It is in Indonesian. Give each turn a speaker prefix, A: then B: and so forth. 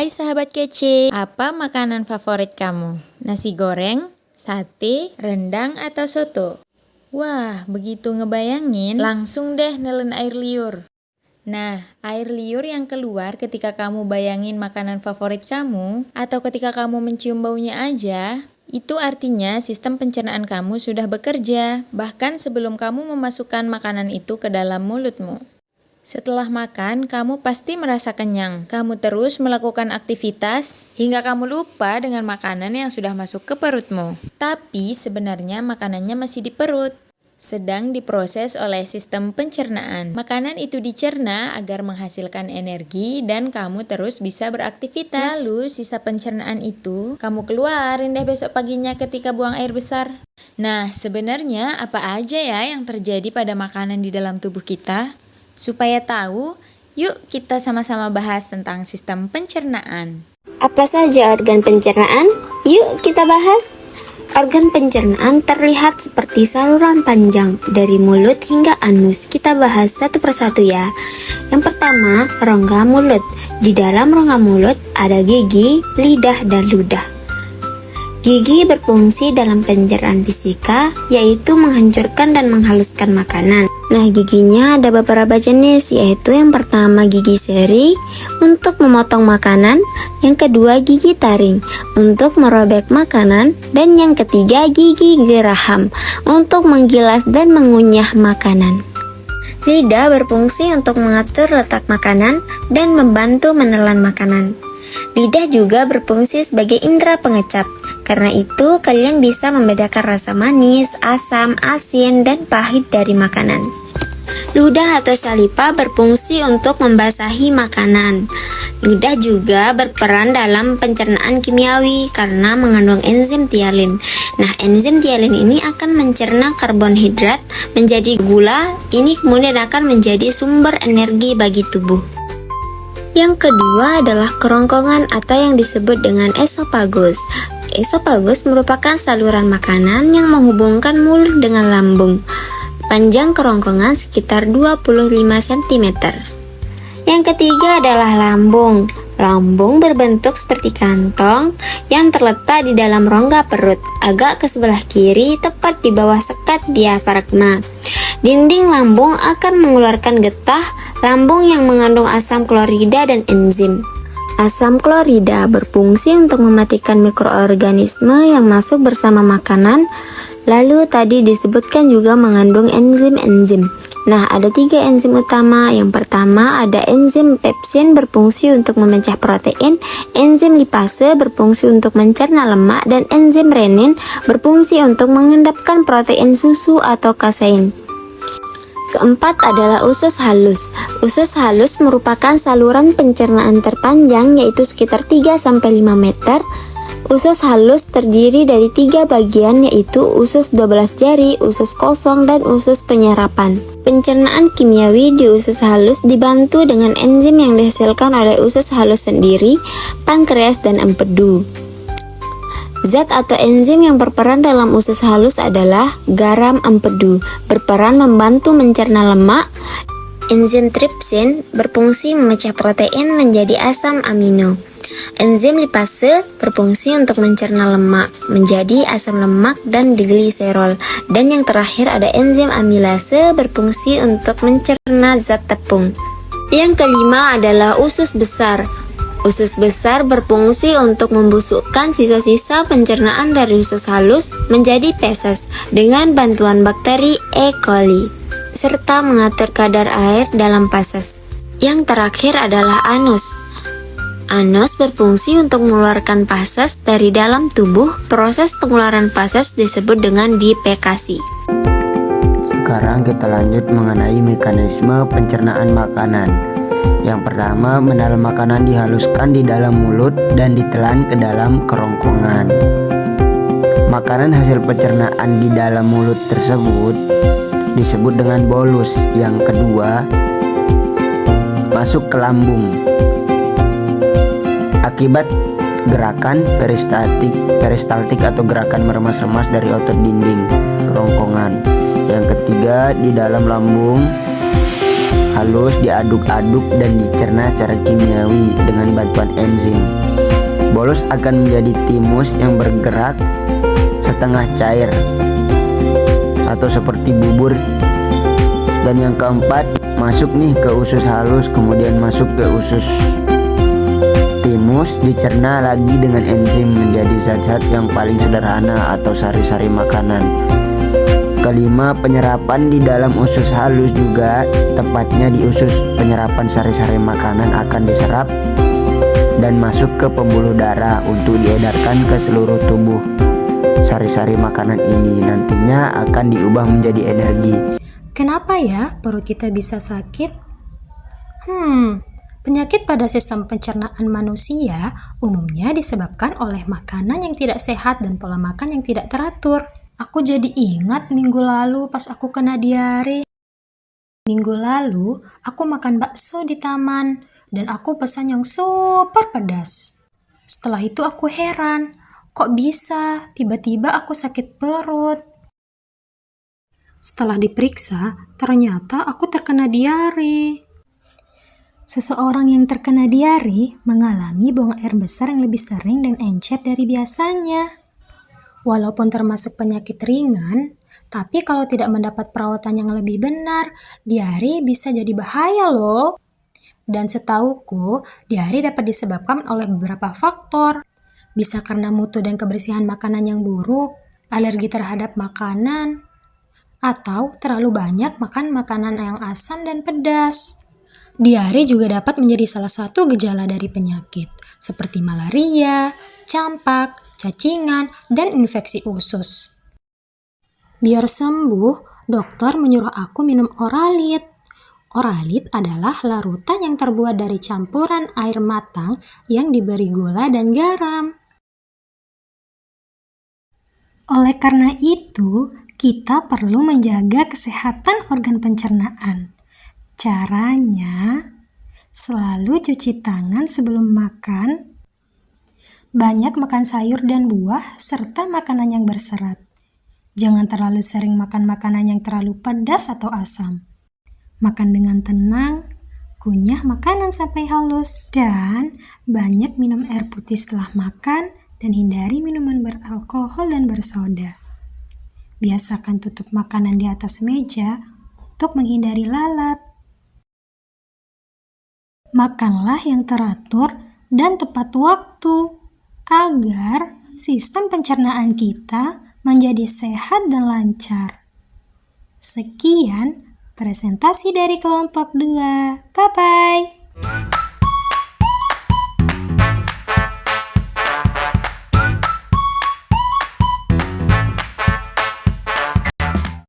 A: Hai sahabat kece, apa makanan favorit kamu? Nasi goreng, sate, rendang, atau soto? Wah, begitu ngebayangin, langsung deh nelen air liur. Nah, air liur yang keluar ketika kamu bayangin makanan favorit kamu, atau ketika kamu mencium baunya aja, itu artinya sistem pencernaan kamu sudah bekerja, bahkan sebelum kamu memasukkan makanan itu ke dalam mulutmu. Setelah makan, kamu pasti merasa kenyang. Kamu terus melakukan aktivitas hingga kamu lupa dengan makanan yang sudah masuk ke perutmu. Tapi sebenarnya makanannya masih di perut, sedang diproses oleh sistem pencernaan. Makanan itu dicerna agar menghasilkan energi dan kamu terus bisa beraktivitas. Lalu sisa pencernaan itu kamu keluarin deh besok paginya ketika buang air besar. Nah, sebenarnya apa aja ya yang terjadi pada makanan di dalam tubuh kita? Supaya tahu, yuk kita sama-sama bahas tentang sistem pencernaan.
B: Apa saja organ pencernaan? Yuk kita bahas. Organ pencernaan terlihat seperti saluran panjang dari mulut hingga anus. Kita bahas satu persatu ya. Yang pertama, rongga mulut. Di dalam rongga mulut ada gigi, lidah, dan ludah. Gigi berfungsi dalam pencernaan fisika, yaitu menghancurkan dan menghaluskan makanan. Nah, giginya ada beberapa jenis, yaitu yang pertama gigi seri untuk memotong makanan, yang kedua gigi taring untuk merobek makanan, dan yang ketiga gigi geraham untuk menggilas dan mengunyah makanan. Lidah berfungsi untuk mengatur letak makanan dan membantu menelan makanan. Lidah juga berfungsi sebagai indera pengecap. Karena itu, kalian bisa membedakan rasa manis, asam, asin, dan pahit dari makanan. Ludah atau saliva berfungsi untuk membasahi makanan. Ludah juga berperan dalam pencernaan kimiawi karena mengandung enzim tialin. Nah, enzim tialin ini akan mencerna karbonhidrat menjadi gula. Ini kemudian akan menjadi sumber energi bagi tubuh. Yang kedua adalah kerongkongan atau yang disebut dengan esofagus. Esofagus merupakan saluran makanan yang menghubungkan mulut dengan lambung. Panjang kerongkongan sekitar 25 cm. Yang ketiga adalah lambung. Lambung berbentuk seperti kantong yang terletak di dalam rongga perut, agak ke sebelah kiri, tepat di bawah sekat diafragma. Dinding lambung akan mengeluarkan getah lambung yang mengandung asam klorida dan enzim. Asam klorida berfungsi untuk mematikan mikroorganisme yang masuk bersama makanan. Lalu tadi disebutkan juga mengandung enzim-enzim. Nah, ada 3 enzim utama. Yang pertama ada enzim pepsin berfungsi untuk memecah protein, enzim lipase berfungsi untuk mencerna lemak, dan enzim renin berfungsi untuk mengendapkan protein susu atau kasein. Keempat adalah usus halus. Usus halus merupakan saluran pencernaan terpanjang, yaitu sekitar 3-5 meter. Usus halus terdiri dari 3 bagian, yaitu usus 12 jari, usus kosong, dan usus penyerapan. Pencernaan kimiawi di usus halus dibantu dengan enzim yang dihasilkan oleh usus halus sendiri, pankreas, dan empedu. Zat atau enzim yang berperan dalam usus halus adalah garam empedu, berperan membantu mencerna lemak. Enzim tripsin berfungsi memecah protein menjadi asam amino. Enzim lipase berfungsi untuk mencerna lemak menjadi asam lemak dan gliserol. Dan yang terakhir ada enzim amilase berfungsi untuk mencerna zat tepung. Yang kelima adalah usus besar. Usus besar berfungsi untuk membusukkan sisa-sisa pencernaan dari usus halus menjadi feses dengan bantuan bakteri E. coli, serta mengatur kadar air dalam feses. Yang terakhir adalah anus. Anus berfungsi untuk mengeluarkan feses dari dalam tubuh. Proses pengeluaran feses disebut dengan defekasi.
C: Sekarang kita lanjut mengenai mekanisme pencernaan makanan. Yang pertama, menelan makanan dihaluskan di dalam mulut dan ditelan ke dalam kerongkongan. Makanan hasil pencernaan di dalam mulut tersebut disebut dengan bolus. Yang kedua, masuk ke lambung akibat gerakan peristaltik atau gerakan meremas-remas dari otot dinding kerongkongan. Yang ketiga, di dalam lambung halus diaduk-aduk dan dicerna secara kimiawi dengan bantuan enzim. Bolus akan menjadi timus yang bergerak setengah cair atau seperti bubur. Dan yang keempat, masuk nih ke usus halus, kemudian masuk ke usus timus, dicerna lagi dengan enzim menjadi zat-zat yang paling sederhana atau sari-sari makanan. Kelima, penyerapan di dalam usus halus juga, tepatnya di usus penyerapan sari-sari makanan akan diserap dan masuk ke pembuluh darah untuk diedarkan ke seluruh tubuh. Sari-sari makanan ini nantinya akan diubah menjadi energi.
D: Kenapa ya perut kita bisa sakit? Penyakit pada sistem pencernaan manusia umumnya disebabkan oleh makanan yang tidak sehat dan pola makan yang tidak teratur. Aku jadi ingat minggu lalu pas aku kena diare. Minggu lalu aku makan bakso di taman dan aku pesan yang super pedas. Setelah itu aku heran, kok bisa tiba-tiba aku sakit perut? Setelah diperiksa, ternyata aku terkena diare. Seseorang yang terkena diare mengalami buang air besar yang lebih sering dan encer dari biasanya. Walaupun termasuk penyakit ringan, tapi kalau tidak mendapat perawatan yang lebih benar, diare bisa jadi bahaya loh. Dan setauku, diare dapat disebabkan oleh beberapa faktor. Bisa karena mutu dan kebersihan makanan yang buruk, alergi terhadap makanan, atau terlalu banyak makan makanan yang asam dan pedas. Diare juga dapat menjadi salah satu gejala dari penyakit, seperti malaria, campak, cacingan, dan infeksi usus. Biar sembuh, dokter menyuruh aku minum Oralit. Oralit adalah larutan yang terbuat dari campuran air matang yang diberi gula dan garam. Oleh karena itu, kita perlu menjaga kesehatan organ pencernaan. Caranya, selalu cuci tangan sebelum makan, banyak makan sayur dan buah, serta makanan yang berserat. Jangan terlalu sering makan makanan yang terlalu pedas atau asam. Makan dengan tenang, kunyah makanan sampai halus, dan banyak minum air putih setelah makan dan hindari minuman beralkohol dan bersoda. Biasakan tutup makanan di atas meja untuk menghindari lalat. Makanlah yang teratur dan tepat waktu agar sistem pencernaan kita menjadi sehat dan lancar. Sekian presentasi dari kelompok 2. Bye-bye.